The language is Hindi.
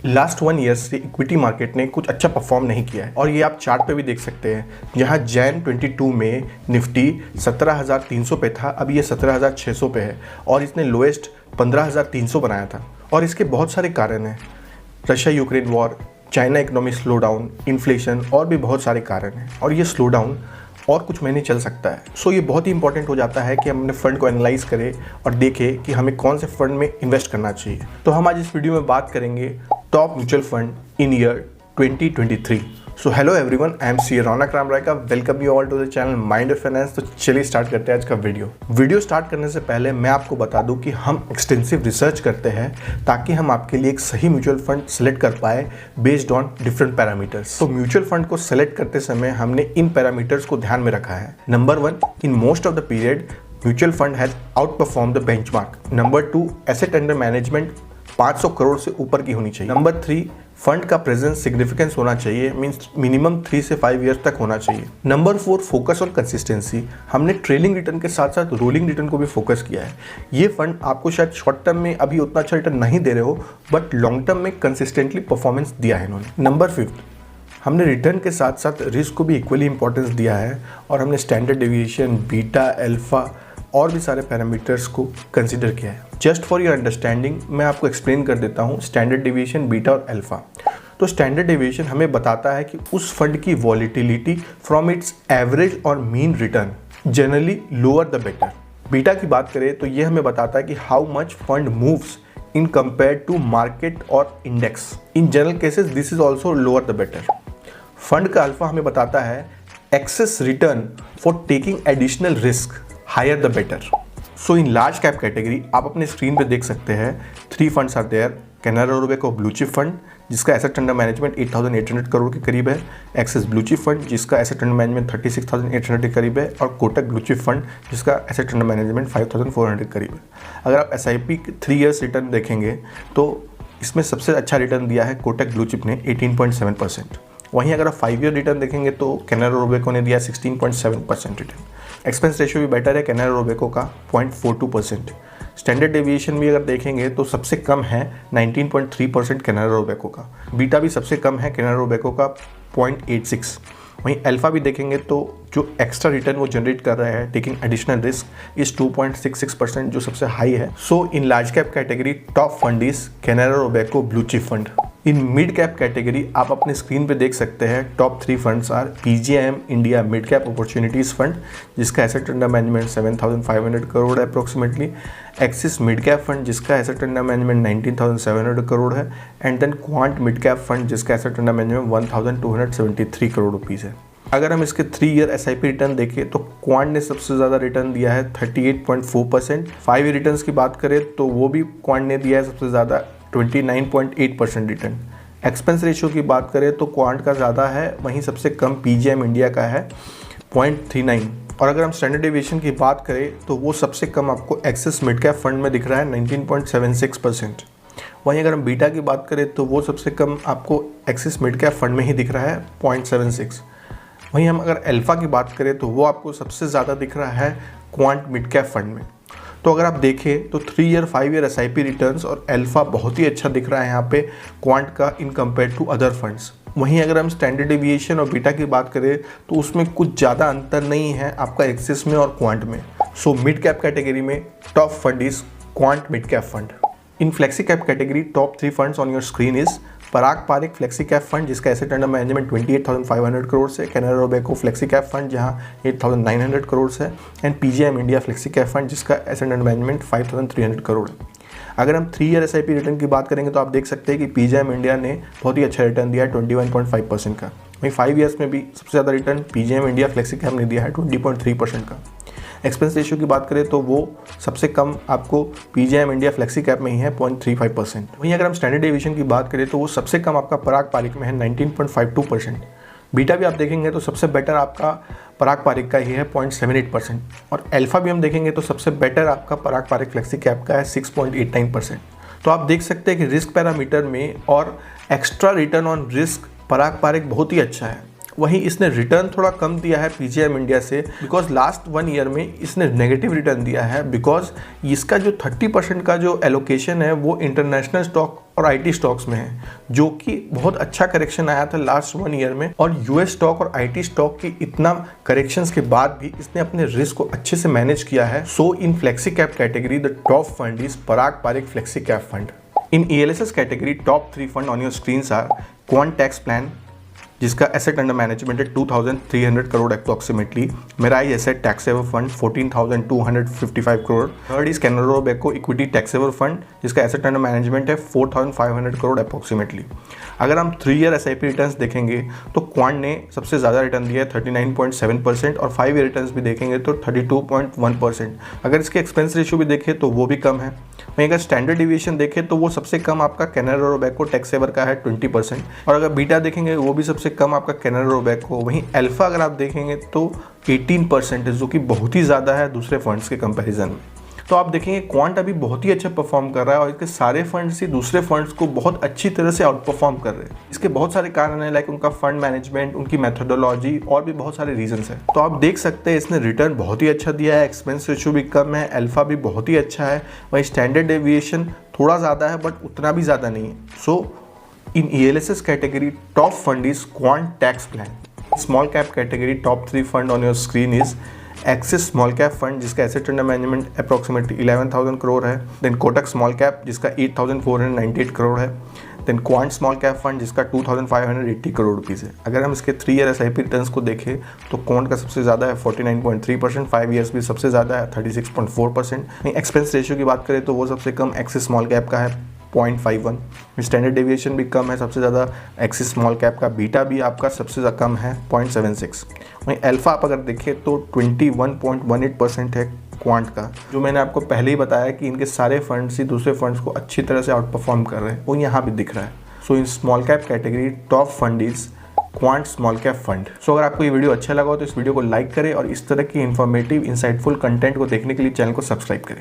लास्ट 1 ईयर से इक्विटी मार्केट ने कुछ अच्छा परफॉर्म नहीं किया है और ये आप चार्ट पे भी देख सकते हैं, जहां जैन 22 में निफ्टी 17,300 पे था, अभी ये 17,600 पे है और इसने लोएस्ट 15,300 बनाया था। और इसके बहुत सारे कारण हैं, Russia Ukraine war, China economic slow down, inflation और भी बहुत सारे कारण हैं और ये स्लो डाउन और कुछ महीने चल सकता है। सो ये बहुत ही इंपॉर्टेंट हो जाता है कि हम अपने फंड को एनालाइज करें और देखें कि हमें कौन से फंड में इन्वेस्ट करना चाहिए। तो हम आज इस वीडियो में बात करेंगे top mutual fund in year 2023। So hello everyone, I am C Raunak Ram Rai का welcome you all to the channel mind of finance. तो चलिए स्टार्ट करते हैं आज का वीडियो स्टार्ट करने से पहले मैं आपको बता दूं कि हम एक्सटेंसिव रिसर्च करते हैं ताकि हम आपके लिए एक सही म्यूचुअल फंड सेलेक्ट कर पाए बेस्ड ऑन डिफरेंट पैरामीटर्स। तो म्यूचुअल फंड को सेलेक्ट करते समय हमने इन पैरामीटर्स को ध्यान में रखा है। Number 1, in most of the period mutual fund has out perform the benchmark. Number 2, asset under management 500 crore से ऊपर की होनी चाहिए। नंबर 3, फंड का प्रेजेंस सिग्निफिकेंस होना चाहिए, मींस मिनिमम 3 से 5 ईयर्स तक होना चाहिए। Number 4, focus on consistency. हमने ट्रेलिंग रिटर्न के साथ साथ रोलिंग रिटर्न को भी फोकस किया है। ये फंड आपको शायद शॉर्ट टर्म में अभी उतना अच्छा रिटर्न नहीं दे रहे हो, बट लॉन्ग टर्म में कंसिस्टेंटली परफॉर्मेंस दिया है इन्होंने। नंबर 5, हमने रिटर्न के साथ साथ रिस्क को भी इक्वली इंपॉर्टेंस दिया है और हमने स्टैंडर्ड डेविएशन, बीटा, अल्फा और भी सारे पैरामीटर्स को कंसीडर किया है। जस्ट फॉर योर अंडरस्टैंडिंग मैं आपको एक्सप्लेन कर देता हूँ स्टैंडर्ड डेविएशन, बीटा और अल्फा। तो स्टैंडर्ड डेविएशन हमें बताता है कि उस फंड की वॉलिटिलिटी फ्रॉम इट्स एवरेज और mean return generally lower the better. Beta की बात करें तो ये हमें बताता है कि how much fund moves in compare to market और index. In general cases this is also lower the better. Fund का अल्फा हमें बताता है excess return for taking additional risk, higher the better. So in large cap category आप अपने स्क्रीन पे देख सकते हैं 3 funds are there. Canara Robeco blue chip fund जिसका एसेट अंडर मैनेजमेंट 8,800 करोड़ के करीब है, एक्सिस ब्लू चिप फंड जिसका एसेट अंडर मैनेजमेंट 36,800 के करीब है और कोटक ब्लू चिप फंड जिसका एसेट अंडर मैनेजमेंट 5,400 के करीब है। अगर आप SIP 3 ईयर्स रिटर्न देखेंगे तो इसमें सबसे अच्छा रिटर्न दिया है कोटक ब्लू चिप ने 18.7%। वहीं अगर आप 5 ईयर रिटर्न देखेंगे तो कैनरा रोबेको ने दिया 16.7% रिटर्न। एक्सपेंस रेशियो भी बेटर है कैनरा रोबेको का 0.42%। स्टैंडर्ड डेविएशन भी अगर देखेंगे तो सबसे कम है 19.3% कैनरा रोबेको का। बीटा भी सबसे कम है कैनरा रोबेको का 0.86। वहीं अल्फा भी देखेंगे तो जो एक्स्ट्रा रिटर्न वो जनरेट कर रहा है टेकिंग एडिशनल रिस्क इज 2.66% जो सबसे हाई है। So in large cap category top fund is Canara Robeco blue chip fund. In mid cap category आप अपने स्क्रीन पे देख सकते हैं top 3 funds are PGIM India mid cap opportunities fund जिसका एसेट अंडर मैनेजमेंट 7,500 करोड़ है approximately, Axis mid cap fund जिसका एसेट अंडर मैनेजमेंट 19,700 करोड़ है and then Quant mid cap fund जिसका asset under management 1,273 crore rupees है। अगर हम इसके 3 ईयर SIP रिटर्न देखें तो क्वांट ने सबसे ज़्यादा रिटर्न दिया है 38.4%। 5 ईयर रिटर्न्स की बात करें तो वो भी क्वांट ने दिया है सबसे ज़्यादा 29.8% रिटर्न। एक्सपेंस रेशियो की बात करें तो क्वांट का ज़्यादा है, वहीं सबसे कम PGIM इंडिया का है 0.39। और अगर हम स्टैंडर्ड डेविएशन की बात करें तो वो सबसे कम आपको एक्सिस मिड कैप फंड में दिख रहा है 19.76%। वहीं अगर हम बीटा की बात करें तो वो सबसे कम आपको एक्सिस मिड कैप फंड में ही दिख रहा है 0.76। वहीं हम अगर अल्फा की बात करें तो वो आपको सबसे ज़्यादा दिख रहा है क्वांट मिड कैप फंड में। तो अगर आप देखें तो 3 ईयर 5 ईयर SIP रिटर्न्स और अल्फा बहुत ही अच्छा दिख रहा है यहाँ पे क्वांट का in compare to other funds. वहीं अगर हम स्टैंडर्ड डेविएशन और बीटा की बात करें तो उसमें कुछ ज़्यादा अंतर नहीं है आपका एक्सिस में और क्वांट में। सो मिड कैप कैटेगरी में top fund is Quant mid cap fund. In flexi cap category top 3 funds on your screen is Parag Parikh flexi cap fund जिसका एसेट अंडर मैनेजमेंट 28,500 करोड़ से, Canara Robeco flexi cap fund जहां 8,900 करोड़ से and PGIM India flexi cap fund जिसका एसेट अंडर मैनेजमेंट 5,300 करोड़ है। अगर हम 3 ईयर SIP रिटर्न की बात करेंगे तो आप देख सकते हैं कि PGIM इंडिया ने बहुत ही अच्छा रिटर्न दिया है 21.5% का। वहीं 5 ईयर्स में भी सबसे ज़्यादा return PGIM India flexi cap ने दिया है 20.3% का। एक्सपेंस रेशियो की बात करें तो वो सबसे कम आपको PGIM इंडिया फ्लेक्सी कैप में ही है 0.35%। वहीं अगर हम स्टैंडर्ड डेविएशन की बात करें तो वो सबसे कम आपका पराग पारिक में है 19.52%। बीटा भी आप देखेंगे तो सबसे बेटर आपका पराग पारिक का ही है 0.78% और अल्फा भी हम देखेंगे तो सबसे बेटर आपका पराग पारिक फ्लेक्सी कैप का है 6.89%। तो आप देख सकते हैं कि रिस्क पैरामीटर में और एक्स्ट्रा रिटर्न ऑन रिस्क पराग पारिक बहुत ही अच्छा है। वहीं इसने रिटर्न थोड़ा कम दिया है पीजीआईएम इंडिया से, बिकॉज लास्ट 1 ईयर में इसने नेगेटिव रिटर्न दिया है, बिकॉज इसका जो 30% का जो एलोकेशन है वो इंटरनेशनल स्टॉक और आईटी स्टॉक्स में है, जो कि बहुत अच्छा करेक्शन आया था लास्ट 1 ईयर में। और यूएस स्टॉक और आईटी स्टॉक के इतना करेक्शंस के बाद भी इसने अपने रिस्क को अच्छे से मैनेज किया है। So in flexi cap category the top fund is Parag Parikh flexi cap fund. In ELSS category top 3 fund on your screen are Quant tax plan, जिसका एसेट अंडर मैनेजमेंट है 2300 crore approximately. Mirae asset tax saver fund 14,255 crore. Third is Canara Robeco equity tax saver fund, जिसका एसेट अंडर मैनेजमेंट है 4,500 करोड़ अप्रोक्सीमेटली। अगर हम 3 ईयर SIP रिटर्न्स देखेंगे तो क्वांट ने सबसे ज़्यादा रिटर्न दिया है 39.7%, और 5 ईयर रिटर्न्स भी देखेंगे तो 32.1%। अगर इसके एक्सपेंस रेशियो भी देखें तो वो भी कम है। वहीं अगर स्टैंडर्ड डिविएशन देखें तो वो सबसे कम आपका कैनरा रोबेको टैक्स सेवर का है 20%, और अगर बीटा देखेंगे वो भी सबसे कम आपका कैनरा रोबेको। वहीं अल्फा अगर आप देखेंगे तो 18% है, जो कि बहुत ही ज़्यादा है दूसरे फंड्स के कंपैरिजन में। तो आप देखेंगे क्वांट अभी बहुत ही अच्छा परफॉर्म कर रहा है, और इसके सारे फंड्स ही दूसरे फंड्स को बहुत अच्छी तरह से आउट परफॉर्म कर रहे हैं। इसके बहुत सारे कारण हैं, लाइक उनका फंड मैनेजमेंट, उनकी मेथोडोलॉजी, और भी बहुत सारे रीजंस हैं। तो आप देख सकते हैं इसने रिटर्न बहुत ही अच्छा दिया है, एक्सपेंस रेशियो भी कम है, अल्फा भी बहुत ही अच्छा है। वही स्टैंडर्ड डेविएशन थोड़ा ज़्यादा है बट उतना भी ज़्यादा नहीं है। So in ELSS category top fund is Quant tax plan. Small cap category top 3 fund on your screen is Axis small cap fund, जिसका asset under management approximately 11,000 crore है। देन कोटक स्मॉल कैप, जिसका 8,498 करोड़ है। Then Quant small cap fund, जिसका 2,580 करोड़ रुपीज़ है। अगर हम इसके 3 ईयर SIP रिटर्न्स को देखें तो क्वांट का सबसे ज़्यादा है 49.3%, 5 ईयर्स भी सबसे ज़्यादा है 36.4%। एक्सपेंस रेशियो की बात करें तो वो सबसे कम एक्सिस स्मॉल कैप का है 0.51। स्टैंडर्ड डेविएशन भी कम है सबसे ज़्यादा एक्सिस स्मॉल कैप का। बीटा भी आपका सबसे ज़्यादा कम है 0.76। वहीं अल्फा आप अगर देखें तो 21.18% है क्वांट का। जो मैंने आपको पहले ही बताया कि इनके सारे फंड्स ही दूसरे फंड्स को अच्छी तरह से आउट परफॉर्म कर रहे हैं, वो यहाँ भी दिख रहा है। So in small cap category top fund is Quant small cap fund. So अगर आपको ये वीडियो अच्छा लगा हो तो इस वीडियो को लाइक करें, और इस तरह की इन्फॉर्मेटिव इंसाइटफुल कंटेंट को देखने के लिए चैनल को सब्सक्राइब करें।